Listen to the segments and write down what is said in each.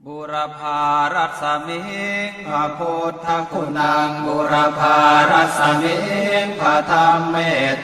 บุรพารัศมิงพระพุทธคุณังบุรพารัศมิงพระธรรมเม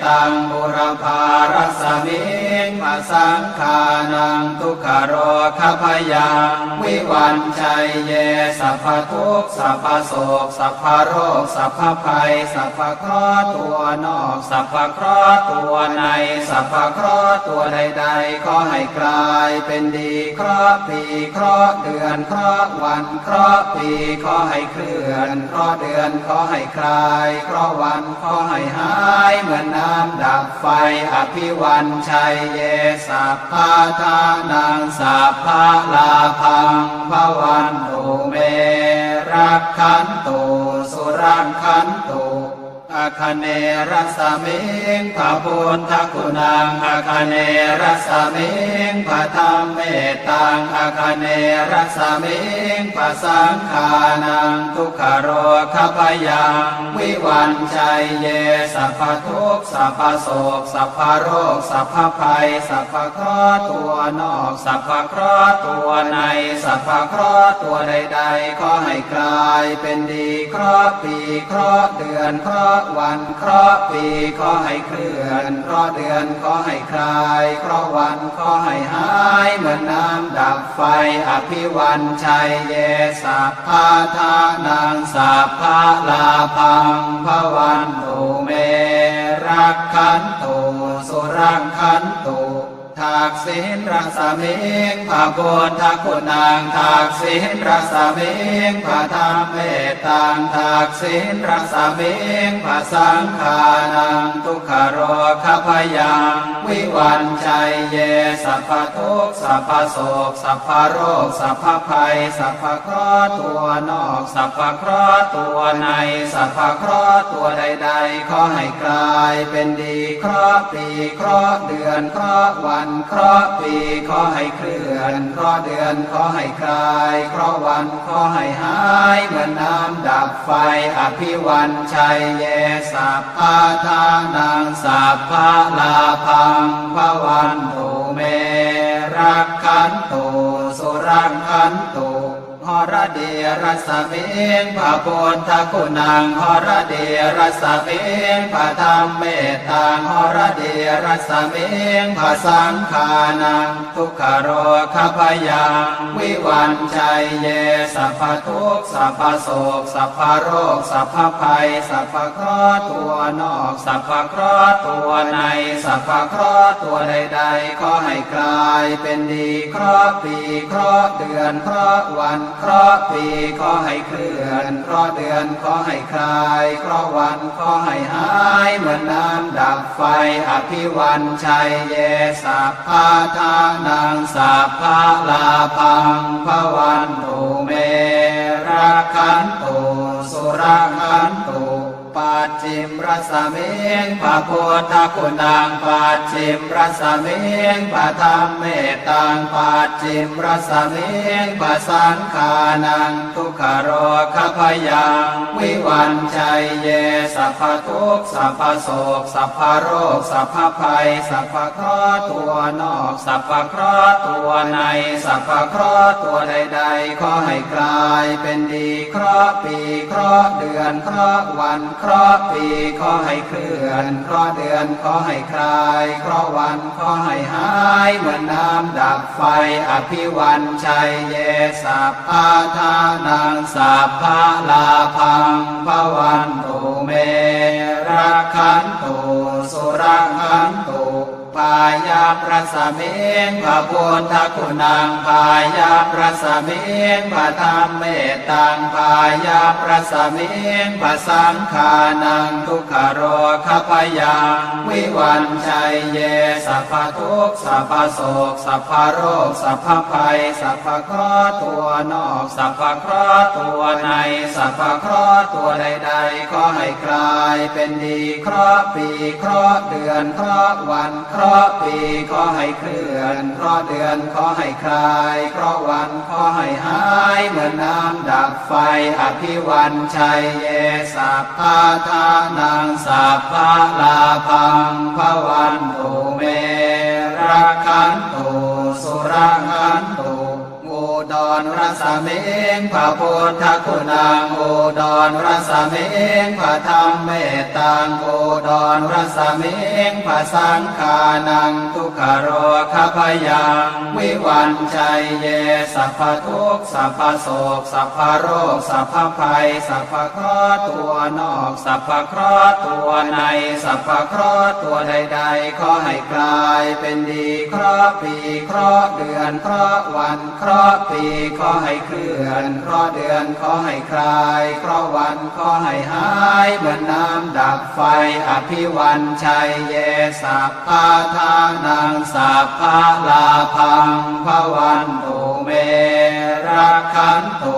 ตังบุรพารัศมิงพระสังฆานังทุกขโรคพยังวิวันชัยเยสัพพทุกข์สัพพโศกสัพพโรคสัพพภัยสัพพเคราะห์ตัวนอกสัพพเคราะห์ตัวในสัพพเคราะห์ตัวใดๆขอให้กลายเป็นดีเคราะห์ปีเคราะห์เดือนเคราะห์วันเคราะห์ปีขอให้เคลื่อนเคราะห์เดือนขอให้คลายเคราะห์วันขอให้หายเหมือนน้ำดับไฟอภิวันชัยเยสัพพะทานังสัพพะลาภังภวันตุเมรักขันตุสุรังขันตุอาคเนรัสมิงพระพุทธคุณังอาคเนรัสมิงพระธรรมเมตังอาคเนรัสมิงพระสังฆานังทุกขโรคพยังวิวันชัยเยสัพพทุกข์สัพพโศกสัพพโรคสัพพภัยสัพพเคราะห์ตัวนอกสัพพเคราะห์ตัวในสัพพเคราะห์ตัวใดๆขอให้กลายเป็นดีเคราะห์ปีเคราะห์เดือนเคราะห์วันเคราะห์ปีขอให้เคลื่อนเคราะห์เดือนขอให้คลายเคราะห์วันขอให้หายเหมือนน้ำดับไฟอภิวันชัยเยสัพพะทานังสัพพะลาภังภวันตุเมรักขันตุสุรังขันตุทักษิณรัศมิงพระพุทธคุณังทักษิณรัศมิงพระธรรมเมตังทักษิณรัศมิงพระสังฆานังทุกขโรคพยังวิวันชัยเยสัพพทุกข์สัพพโศกสัพพโรคสัพพภัยสัพพเคราะห์ตัวนอกสัพพเคราะห์ตัวในสัพพเคราะห์ตัวใดๆขอให้กลายเป็นดีเคราะห์ปีเคราะห์เดือนเคราะห์วันเคราะห์ปีขอให้เคลื่อนเคราะห์เดือนขอให้คลายเคราะห์วันขอให้หายเหมือนน้ำดับไฟอภิวันชัยเยสัพพะทานังสัพพะลาภังภวันตุเมรักขันตุสุรังขันตุหรเดรัสมิงพระพุทธคุณังหรเดรัสมิงพระธรรมเมตังหรเดรัสมิงพระสังฆานังทุกขโรคพยังวิวันชัยเยสัพพทุกข์สัพพโศกสัพพโรคสัพพภัยสัพพเคราะห์ตัวนอกสัพพเคราะห์ตัวในสัพพเคราะห์ตัวใดๆขอให้กลายเป็นดีเคราะห์ปีเคราะห์เดือนเคราะห์วันเคราะห์ปีขอให้เคลื่อนเคราะห์เดือนขอให้คลายเคราะห์วันขอให้หายเหมือนน้ำดับไฟอภิวันชัยเยสัพพะทานังสัพพะลาภังภวันตุเมรักขันตุสุรังขันตุปัจฉิมรัสมิงพระพุทธคุณังปัจฉิมรัสมิงพระธรรมเมตังปัจฉิมรัสมิงพระสังฆานังทุกขโรคพยังวิวันชัยเยสัพพทุกข์สัพพโศกสัพพโรคสัพพภัยสัพพเคราะห์ตัวนอกสัพพเคราะห์ตัวในสัพพเคราะห์ตัวใดๆขอให้กลายเป็นดีเคราะห์ปีเคราะห์เดือนเคราะห์วันเคราะห์ปีขอให้เคลื่อนเคราะห์เดือนขอให้คลายเคราะห์วันขอให้หายเหมือนน้ำดับไฟอภิวันชัยเยสัพพะทานังสัพพะลาภังภวันตุเมรักขันตุสุรังขันตุพายาประสมิงพระพุทธคุณังพายาประสมิงพระธรรมเมตังพายาประสมิงพระสังฆานังทุกขโรคพยังวิวันชัยเยสัพพทุกข์สัพพโศกสัพพโรคสัพพภัยสัพพเคราะห์ตัวนอกสัพพเคราะห์ตัวในสัพพเคราะห์ตัวใดๆขอให้กลายเป็นดีเคราะห์ปีเคราะห์เดือนเคราะห์วันเคราะห์ปีขอให้เคลื่อนเคราะห์เดือนขอให้คลายเคราะห์วันขอให้หายเหมือนน้ำดับไฟอภิวันชัยเยสัพพะทานังสัพพะลาภังภวันตุเมรักขันตุสุรังขันตุ อุ ดรรสมิงพระพุทธคุณังอุดรรสมิงพระธรรมเมตตังอุดรรสมิงพระสังฆานังทุกขโรคพยังวิวันชัยเยสัพพทุกข์สัพพโศกสัพพโรคสัพพภัยสัพพเคราะห์ตัวนอกสัพพเคราะห์ตัวในสัพพเคราะห์ตัวใดๆขอให้กลายเป็นดีเคราะห์ปีเคราะห์เดือนเคราะห์วันเคราะห์ปีขอให้เคลื่อนเคราะห์เดือนขอให้คลายเคราะห์วันขอให้หายเหมือนน้ำดับไฟอภิวันชัยเยสัพพะทานังสัพพะลาภังภวันตุเมรักขันตุ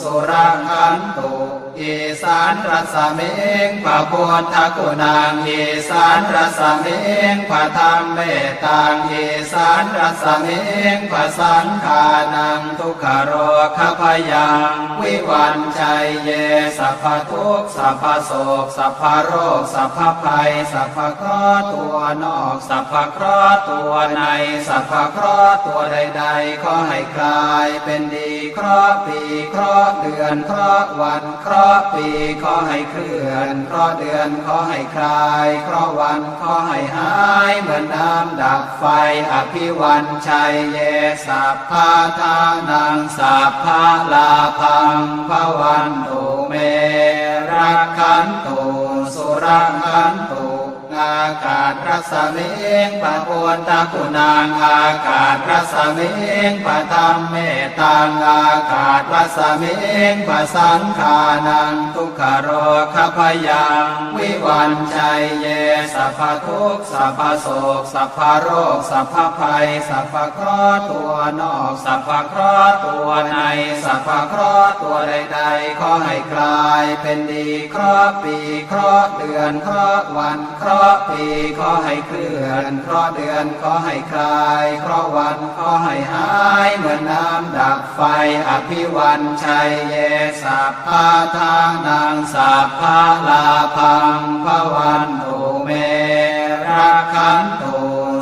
สุรักขันตุอีสานรัศมิงพระพุทธคุณังอีสานรัศมิงพระธรรมเมตตังอีสานรัศมิงพระสังฆานังทุกขโรคพยังวิวันชัยเยสัพพทุกข์สัพพโศกสัพพโรคสัพพภัยสัพพเคราะห์ตัวนอกสัพพเคราะห์ตัวในสัพพเคราะห์ตัวใดๆขอให้กลายเป็นดีเคราะห์ปีเคราะห์เดือนเคราะห์วันเคราะห์ปีขอให้เคลื่อนเคราะห์เดือนขอให้คลายเคราะห์วันขอให้หายเหมือนน้ำดับไฟอภิวันชัยเยสัพพะทานังสัพพะลาภังภวันตุเมรักขันตุสุรักขันตุอากาศรัศมิงพระพุทธคุณังอากาศรัศมิงพระธรรมเมตตังอากาศรัศมิงพระสังฆานังทุกขโรคพยังวิวันชัยเยสัพพทุกข์สัพพโศกสัพพโรคสัพพภัยสัพพเคราะห์ตัวนอกสัพพเคราะห์ตัวในสัพพเคราะห์ตัวใดๆขอให้กลายเป็นดีเคราะห์ปีเคราะห์เดือนเคราะห์วันเคราะห์ปีขอให้เคลื่อนเคราะห์เดือนขอให้คลายเคราะห์วันขอให้หายเหมือนน้ำดับไฟอภิวันชัยเยสัพพะทานังสัพพะลาภังภวันตุเมรักขันตุ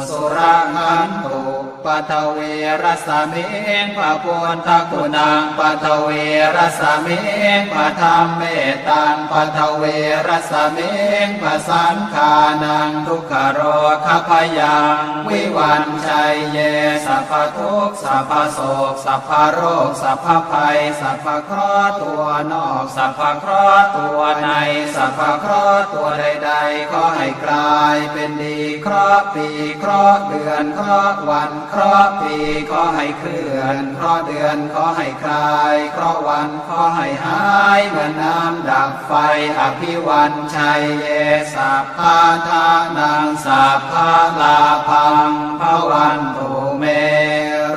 สุรักขันตุปัทเวรัสมิงพระพุทธคุณังปัทเวรัสมิงพระธรรมเมตตังปัทเวรัสมิงพระสังฆานังทุกขโรคพยังวิวันชัยเยสัพพทุกข์สัพพโศกสัพพโรคสัพพภัยสัพพเคราะห์ตัวนอกสัพพเคราะห์ตัวในสัพพเคราะห์ตัวใดๆขอให้กลายเป็นดีเคราะห์ปีเคราะห์เดือนเคราะห์วันเคราะห์ปีขอให้เคลื่อนเคราะห์เดือนขอให้คลายเคราะห์วันขอให้หายเหมือนน้ำดับไฟอภิวันชัยเยสัพพะทานังสัพพะลาภังภวันตุเม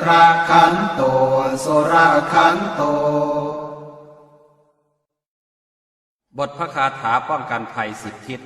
รักขันตุสุรักขันตุ บทพระคาถาป้องกันภัย10 ทิศ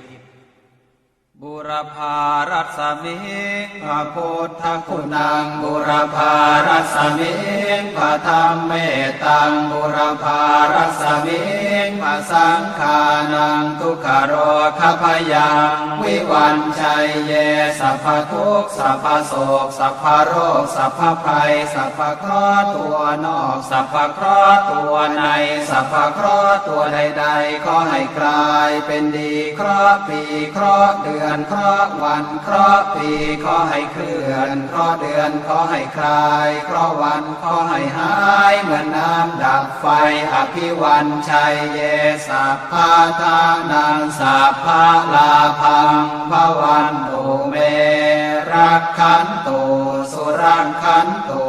บุรพารัศมิงพระพุทธคุณังบุรพารัศมิงพระธรรมเมตตังบุรพารัศมิงพระสังฆานังทุกขโรคพยังวิวันชัยเยสัพพทุกข์สัพพโศกสัพพโรคสัพพภัยสัพพเคราะห์ตัวนอกสัพพเคราะห์ตัวในสัพพเคราะห์ตัวใดๆขอให้กลายเป็นดีเคราะห์ปีเคราะห์เดือนเคราะห์วันเคราะห์ปีขอให้เคลื่อนเคราะห์เดือนขอให้คลายเคราะห์วันขอให้หายเหมือนน้ำดับไฟอภิวันชัยเยสัพพะทานังสัพพะลาภังภวันตุเมรักขันตุสุรักขันตุ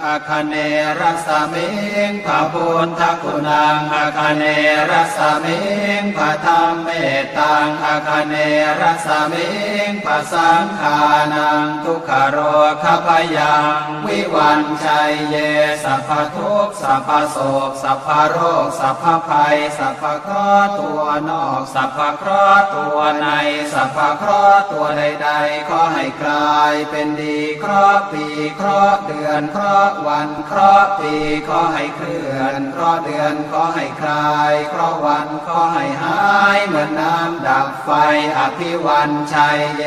อาคเนรัสมิงพระพุทธคุณังอาคเนรัสมิงพระธรรมเมตตังอาคเนรัสมิงพระสังฆานังทุกขโรคพยังวิวันชัยเยสัพพทุกข์สัพพโศกสัพพโรคสัพพภัยสัพพเคราะห์ตัวนอกสัพพเคราะห์ตัวในสัพพเคราะห์ตัวใดๆขอให้กลายเป็นดีเคราะห์ปีเคราะห์เดือนเคราะห์วันเคราะห์ปีขอให้เคลื่อนเคราะห์เดือนขอให้คลายเคราะห์วันขอให้หายเหมือนน้ำดับไฟอภิวันชัยเย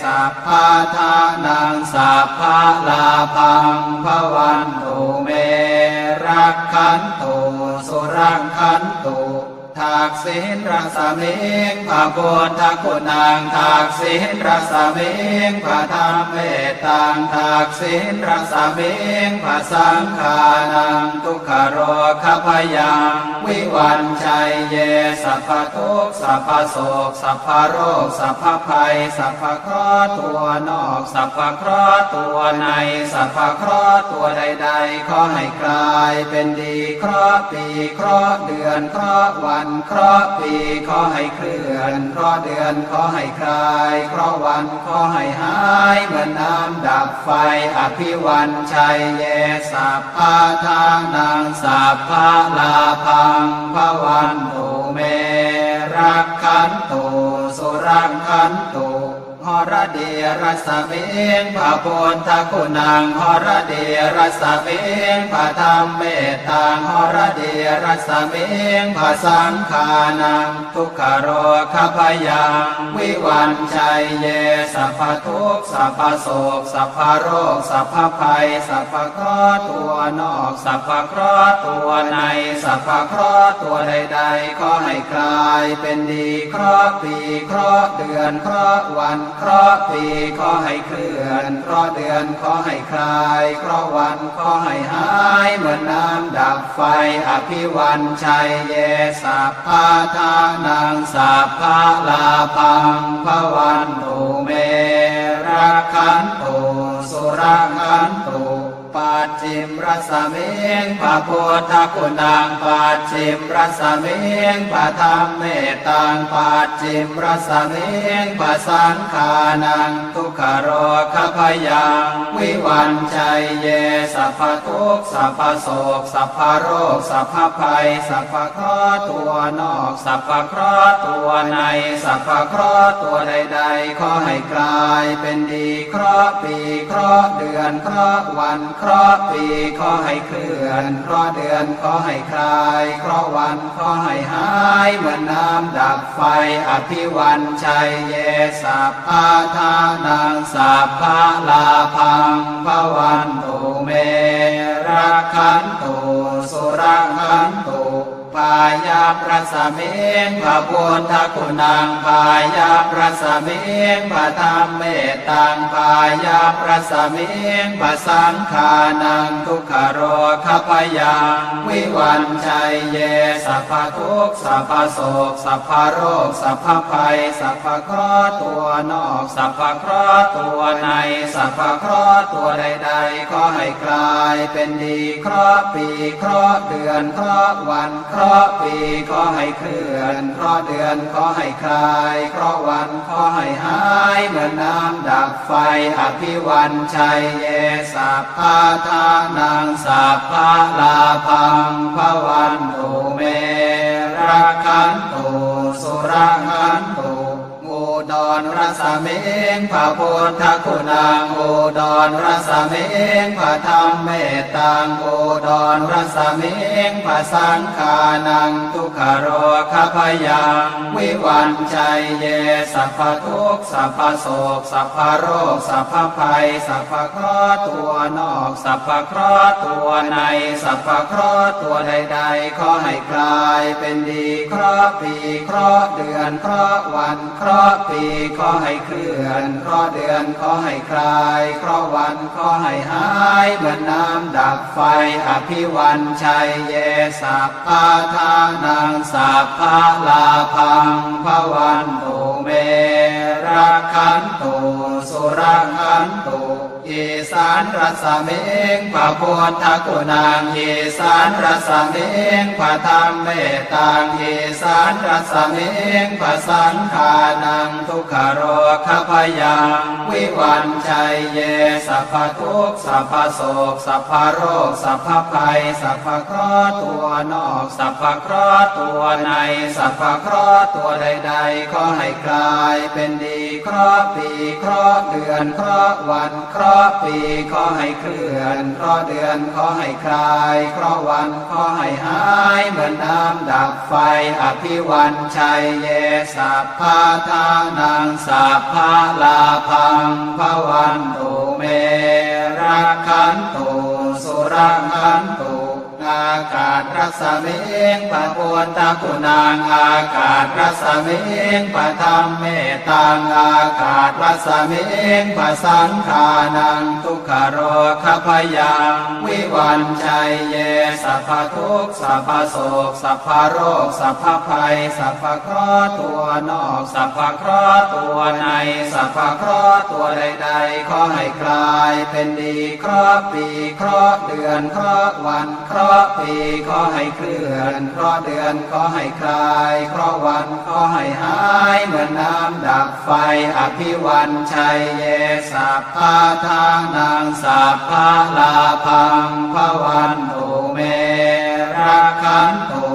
สัพพะทานังสัพพะลาภังภวันตุเม รักขันตุสุรังขันตุทักษิณรัศมิงพระพุทธคุณังทักษิณรัศมิงพระธรรมเมตตังทักษิณรัศมิงพระสังฆานังทุกขโรคพยังวิวันชัยเยสัพพทุกข์สัพพโศกสัพพโรคสัพพภัยสัพพเคราะห์ตัวนอกสัพพเคราะห์ตัวในสัพพเคราะห์ตัวใดๆขอให้กลายเป็นดีเคราะห์ปีเคราะห์เดือนเคราะห์วันเคราะห์ปีขอให้เคลื่อนเคราะห์เดือนขอให้คลายเคราะห์วันขอให้หายเหมือนน้ำดับไฟอภิวันชัยเยสัพพะทานังสัพพะลาภังภวันตุเมรักขันตุสุรังขันตุหรเดียรัสมิงพระพุทธคุณังหรเดียรัสมิงพระธรรมเมตตังหรเดียรัสมิงพระสังฆานังทุกขโรคพยังวิวันชัยเยสัพพทุกข์สัพพโศกสัพพโรคสัพพภัยสัพพเคราะห์ตัวนอกสัพพเคราะห์ตัวในสัพพเคราะห์ตัวใดๆขอให้กลายเป็นดีเคราะห์ปีเคราะห์เดือนเคราะห์วันเคราะห์ปีขอให้เคลื่อนเคราะห์เดือนขอให้คลายเคราะห์วันขอให้หายเหมือนน้ำดับไฟอภิวันชัยเยสัพพะทานังสัพพะลาภังภวันตุเมรักขันตุสุรังขันตุปัจฉิมรัสมิงพระพุทธคุณังปัจฉิมรัสมิงพระธรรมเมตตังปัจฉิมรัสมิงพระสังฆานังทุกขโรคพยังวิวันชัยเยสัพพทุกข์สัพพโศกสัพพโรคสัพพภัยสัพพเคราะห์ตัวนอกสัพพเคราะห์ตัวในสัพพเคราะห์ตัวใดๆขอให้กลายเป็นดีเคราะห์ปีเคราะห์เดือนเคราะห์วันเคราะห์ปีขอให้เคลื่อนเคราะห์เดือนขอให้คลายเคราะห์วันขอให้หายเหมือนน้ำดับไฟอภิวันชัยเยสัพพะทานังสัพพะลาภังภวันตุเมรักขันตุสุรังขันตุพายาพระสมิงพระพุทธคุณังพายาพระสมิงพระธรรมเมตตังพายาพระสมิงพระสังฆานังทุกขโรคพยังวิวันชัยเยสัพพทุกข์สัพพโศกสัพพโรคสัพพภัยสัพพเคราะห์ตัวนอกสัพพเคราะห์ตัวในสัพพเคราะห์ตัวใดๆขอให้กลายเป็นดีเคราะห์ปีเคราะห์เดือนเคราะห์วันเคราะห์ปีขอให้เคลื่อนเคราะห์เดือนขอให้คลายเคราะห์วันขอให้หายเหมือนน้ำดับไฟอภิวันชัยเยสัพพะทานังสัพพะลาภังภวันตุเมรักขันตุสุรังขันตุอุดรรัสมิงพระพุทธคุณังอุดรรัสมิงพระธรรมเมตตังอุดรรัสมิงพระสังฆานังทุกขโรคพยังวิวันชัยเยสัพพทุกข์สัพพโศกสัพพโรคสัพพภัยสัพพเคราะห์ตัวนอกสัพพเคราะห์ตัวในสัพพเคราะห์ตัวใดๆขอให้กลายเป็นดีเคราะห์ปีเคราะห์เดือนเคราะห์วันเคราะห์ปีขอให้เคลื่อนเคราะห์เดือนขอให้คลายเคราะห์วันขอให้หายเหมือนน้ำดับไฟอภิวันชัยเยสัพพะทานังสัพพะลาภังภวันตุเมรักขันตุสุรังขันตุอีสานรัสมิงพระพุทธคุณังอีสานรัสมิงพระธรรมเมตตังอีสานรัสมิงพระสังฆานังทุกขโรคพยังวิวันชัยเยสัพพทุกข์สัพพโศกสัพพโรคสัพพภัยสัพพเคราะห์ตัวนอกสัพพเคราะห์ตัวในสัพพเคราะห์ตัวใดๆขอให้กลายเป็นดีเคราะห์ปีเคราะห์เดือนเคราะห์วันเคราะห์ปีขอให้เคลื่อนเคราะห์เดือนขอให้คลายเคราะห์วันขอให้หายเหมือนน้ำดับไฟอภิวันชัยเยสัพพะทานังสัพพะลาภังภวันตุเมรักขันตุสุรังขันตุนา สมิงปะปุตตะคุณังอากาศรัสมิงปะธรรมเมตังอากาศรัสมิงปะสังขานังทุกขโรคพยังวิวันชัยเยสัพพทุกข์สัพพโศกสัพพโรคสัพพภัยสัพพเคราะห์ตัวนอกสัพพเคราะห์ตัวในสัพพเคราะห์ตัวใดๆขอให้กลายเป็นดีเคราะห์ปีเคราะห์เดือนเคราะห์วันเคราะห์ปีขอให้เคลื่อนเคราะห์เดือนขอให้คลายเคราะห์วันขอให้หายเหมือนน้ำดับไฟอภิวันชัยเยสัพพะทานังสัพพะลาภังภวันตุเมรักขันตุ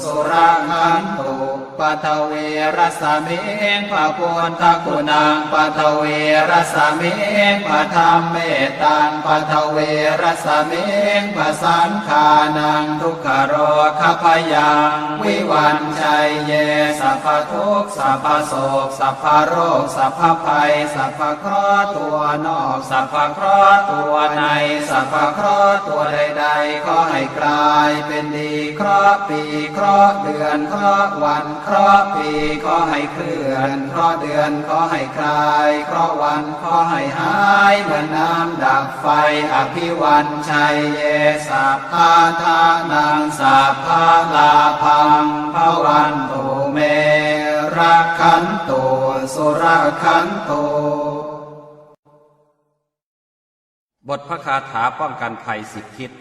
สุรักขันตุปัทเวรสมิงพระพุทธคุณังปัทเวรสมิงพระธรรมเมตังปัทเวรสมิงพระสังฆานังทุกขโรคพยังวิวันชัยเยสัพพทุกข์สัพพโศกสัพพโรคสัพพภัยสัพพเคราะห์ตัวนอกสัพพเคราะห์ตัวในสัพพเคราะห์ตัวใดๆขอให้กลายเป็นดีเคราะห์ปีเคราะห์เดือนเคราะห์วันเคราะห์ปีขอให้เคลื่อนเคราะห์เดือนขอให้คลายเคราะห์วันขอให้หายเหมือนน้ำดับไฟอภิวันชัยเยสัพพะทานังสัพพะลาภังภวันตุเมรักขันตุสุรักขันตุ บทพระคาถาป้องกันภัย10 ทิศ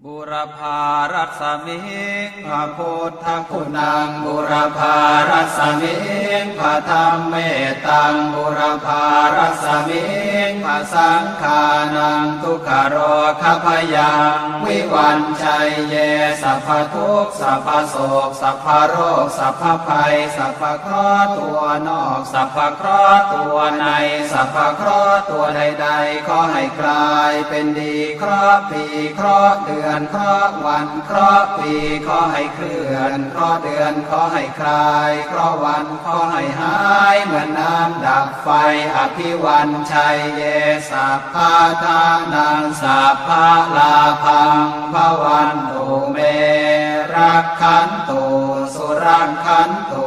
บุรพารัสมิงพระพุทธคุณังบุรพารัสมิงพระธรรมเมตังบุรพารัสมิงพระสังฆานังทุกขโรคพยังวิวันชัยเยสัพพทุกข์สัพพโศกสัพพโรคสัพพภัยสัพพเคราะห์ตัวนอกสัพพเคราะห์ตัวในสัพพเคราะห์ตัวใดๆขอให้กลายเป็นดีเคราะห์ปีเคราะห์เดือนเคราะห์วันเคราะห์ปีขอให้เคลื่อนเคราะห์เดือนขอให้คลายเคราะห์วันขอให้หายเหมือนน้ำดับไฟอภิวันชัยเยสัพพะทานังสัพพะลาภังภวันตุเมรักขันตุสุรักขันตุ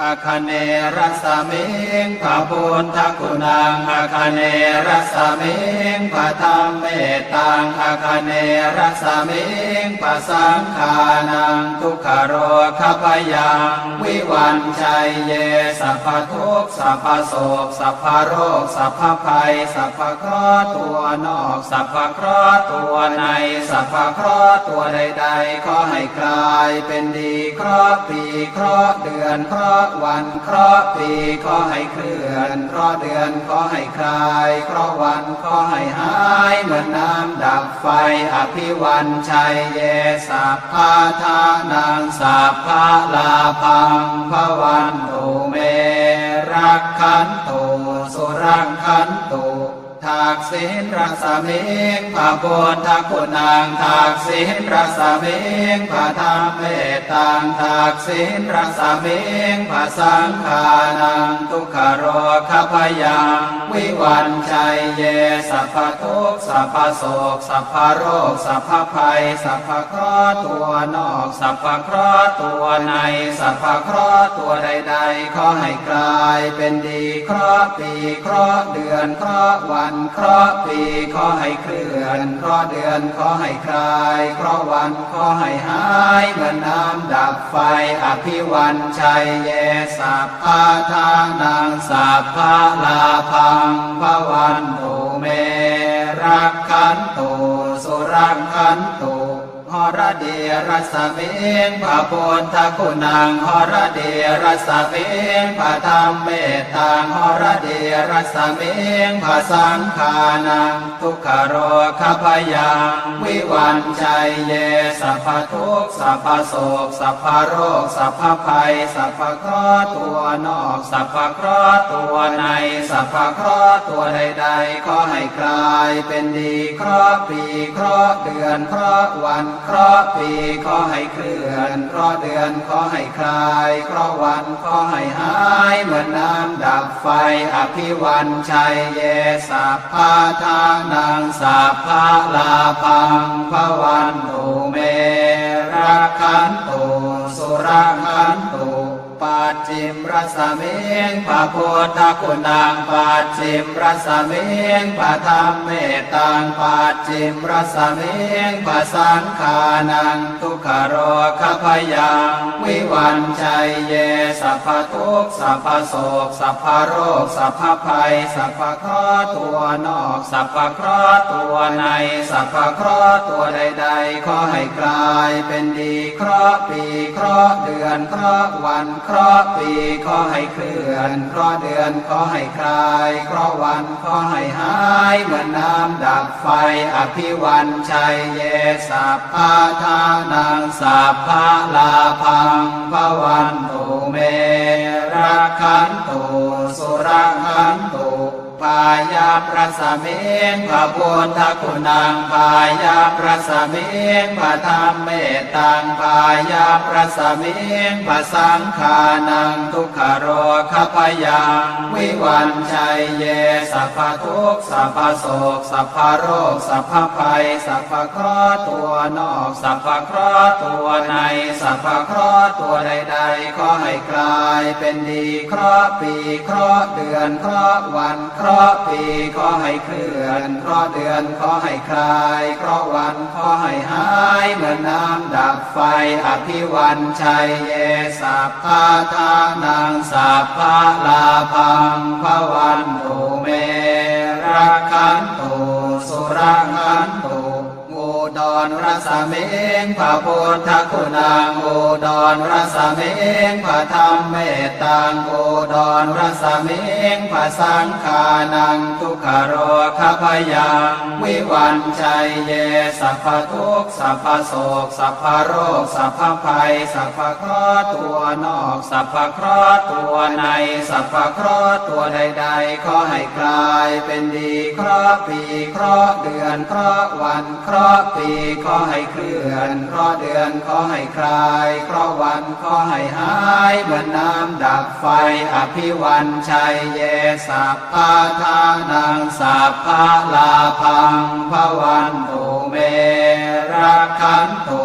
อาคเนรัสมิงพระพุทธคุณังอาคเนรัสมิงพระธรรมเมตังอาคเนรัสมิงพระสังฆานังทุกขโรคพยังวิวันชัยเยสัพพทุกข์สัพพโศกสัพพโรคสัพพภัยสัพพเคราะห์ตัวนอกสัพพเคราะห์ตัวในสัพพเคราะห์ตัวใดๆขอให้กลายเป็นดีเคราะห์ปีเคราะห์เดือนเคราะห์วันเคราะห์ปีขอให้เคลื่อนเคราะห์เดือนขอให้คลายเคราะห์วันขอให้หายเหมือนน้ำดับไฟอภิวันชัยเยสัพพะทานังสัพพะลาภังภวันตุเมรักขันตุสุรักขันตุทักษิณรัสมิงพระพุทธคุณังทักษิณรัสมิงพระธรรมเมตังทักษิณรัสมิงพระสังฆานังทุกขโรคพยังวิวันชัยเยสัพพทุกข์สัพพโศกสัพพโรคสัพพภัยสัพพเคราะห์ตัวนอกสัพพเคราะห์ตัวในสัพพเคราะห์ตัวใดๆขอให้กลายเป็นดีเคราะห์ปีเคราะห์เดือนเคราะห์วันเคราะห์ปีขอให้เคลื่อนเคราะห์เดือนขอให้คลายเคราะห์วันขอให้หายเหมือนน้ำดับไฟอภิวันชัยเยสัพพะทานังสัพพะลาภังภวันตุเมรักขันตุสุรักขันตุหรเดรัสมิงพระพุทธคุณังหรเดรัสมิงพระธรรมเมตังหรเดรัสมิงพระสังฆานังทุกขโรคพยังวิวันชัยเยสัพพทุกข์สัพพโศกสัพพโรคสัพพภัยสัพพเคราะห์ตัวนอกสัพพเคราะห์ตัวในสัพพเคราะห์ตัวใดๆขอให้กลายเป็นดีเคราะห์ปีเคราะห์เดือนเคราะห์วันเคราะห์ปีขอให้เคลื่อนเคราะห์เดือนขอให้คลายเคราะห์วันขอให้หายเหมือนน้ำดับไฟอภิวันชัยเยสัพพะทานังสัพพะลาภังภวันตุเม ขันตุสุรขันตุปัจฉิมรสมิงพระพุทธคุณังปัจฉิมรสมิงพระธรรมเมตังปัจฉิมรสมิงพระสังฆานังทุกขโรคพยังวิวันชัยเยสัพพทุกข์สัพพโศกสัพพโรคสัพพภัยสัพพเคราะห์ตัวนอกสัพพเคราะห์ตัวในสัพพเคราะห์ตัวใดๆขอให้กลายเป็นดีเคราะห์ปีเคราะห์เดือนเคราะห์วันเคราะห์ปีขอให้เคลื่อนเคราะห์เดือนขอให้คลายเคราะห์วันขอให้หายเหมือนน้ำดับไฟอภิวันชัยเยสัพพะทานังสัพพะลาภังภวันตุเมรักขันตุสุรขันตุพายาประสเมงพระพุทธคุณังพายาประสเมงพระธรรมเมตตังพายาประสเมงพระสังฆานังทุกขโรคพยังวิวันชัยเยสัพพทุกข์สัพพโศกสัพพโรคสัพพภัยสัพพเคราะห์ตัวนอกสัพพเคราะห์ตัวในสัพพเคราะห์ตัวใดๆขอให้กลายเป็นดีเคราะห์ปีเคราะห์เดือนเคราะห์วันเคราะห์ปีขอให้เคลื่อนเคราะห์เดือนขอให้คลายเคราะห์วันขอให้หายเหมือนน้ำดับไฟอภิวันชัยเยสัพพะทานังสัพพะลาภังภวันตุเมรักขันตุสุรขันตุอุดรรสเมงพระพุทธคุณังอุดรรสเมงพระธรรมเมตตังอุดรรสเมงพระสังฆานังทุกขโรคพยังวิวันชัยเยสัพพทุกข์สัพพโศกสัพพโรคสัพพภัยสัพพเคราะห์ตัวนอกสัพพเคราะห์ตัวในสัพพเคราะห์ตัวใดๆขอให้กลายเป็นดีเคราะห์ปีเคราะห์เดือนเคราะห์วันเคราะห์ปีขอให้เคลื่อนเคราะห์เดือนขอให้คลายเคราะห์วันขอให้หายเหมือนน้ำดับไฟอภิวันชัยเยสัพพะทานังสัพพะลาภังภวันตุเมรักขันตุ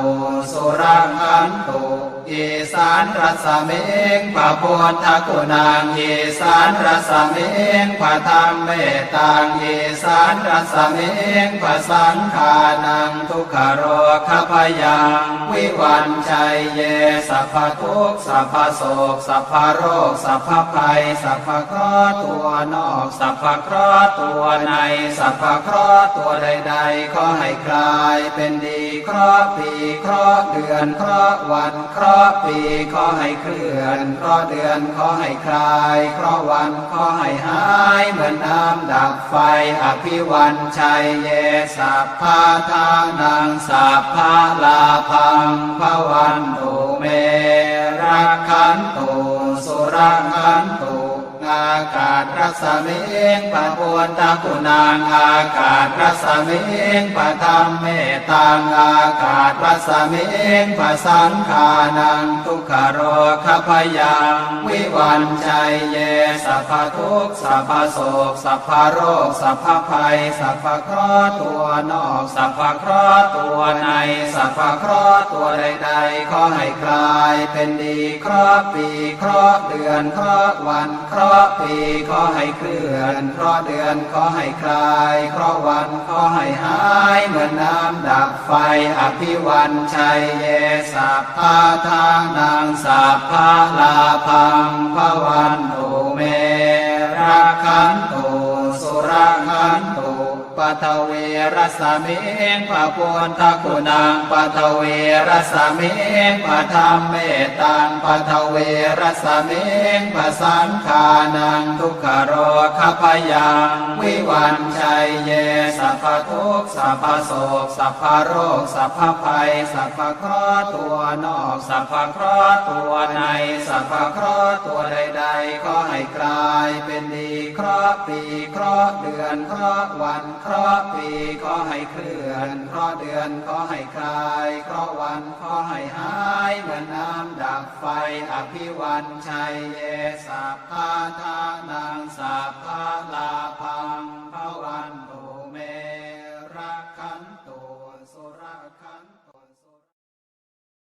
สุรขันตุอีสานรสเมงพระพุทธคุณังอีสานรสเมงพระธรรมเมตตังอีสานรสเมงพระสังฆานังทุกขโรคพยังวิวันชัยเยสัพพทุกข์สัพพโศกสัพพโรคสัพพภัยสัพพเคราะห์ตัวนอกสัพพเคราะห์ตัวในสัพพเคราะห์ตัวใดๆขอให้กลายเป็นดีเคราะห์ปีเคราะห์เดือนเคราะห์วันเคราะห์ปีขอให้เคลื่อนเคราะห์เดือนขอให้คลายเคราะห์วันขอให้หายเหมือนน้ำดับไฟอภิวันชัยเยสัพพะทานังสัพพะลาภังภวันตุเมรักขันตุสุรขันตุอากาศรัสเมงพระพุทธคุณังอากาศรัสเมงพระธรรมเมตตังอากาศรัสเมงพระสังฆานังทุกขโรคพยังวิวันชัยเยสัพพทุกข์สัพพโศกสัพพโรคสัพพภัยสัพพเคราะห์ตัวนอกสัพพเคราะห์ตัวในสัพพเคราะห์ตัวใดๆขอให้กลายเป็นดีเคราะห์ปีเคราะห์เดือนเคราะห์วันเคราะห์ปีขอให้เคลื่อนเคราะห์เดือนขอให้คลายเคราะห์วันขอให้หายเหมือนน้ำดับไฟอภิวันชัยเยสัพพะทานังสัพพะลาภังภวันตุเมรักขันตุสุรขันตุปัทเวรสเมงพระพุทธคุณังปัทเวรสเมงพระธรรมเมตตังปัทเวรสเมงพระสังฆานังทุกขโรคพยังวิวันชัยเยสัพพทุกข์สัพพโศกสัพพโรคสัพพภัยสัพพเคราะห์ตัวนอกสัพพเคราะห์ตัวในสัพพเคราะห์ตัวใดๆขอให้กลายเป็นดีเคราะห์ปีเคราะห์เดือนเคราะห์วันเคราะห์ปีขอให้เคลื่อนเคราะห์เดือนขอให้คลายเคราะห์วันขอให้หายเหมือนน้ำดับไฟอภิวันชัยเยสัพพะทานังสัพพะลาภังภวัน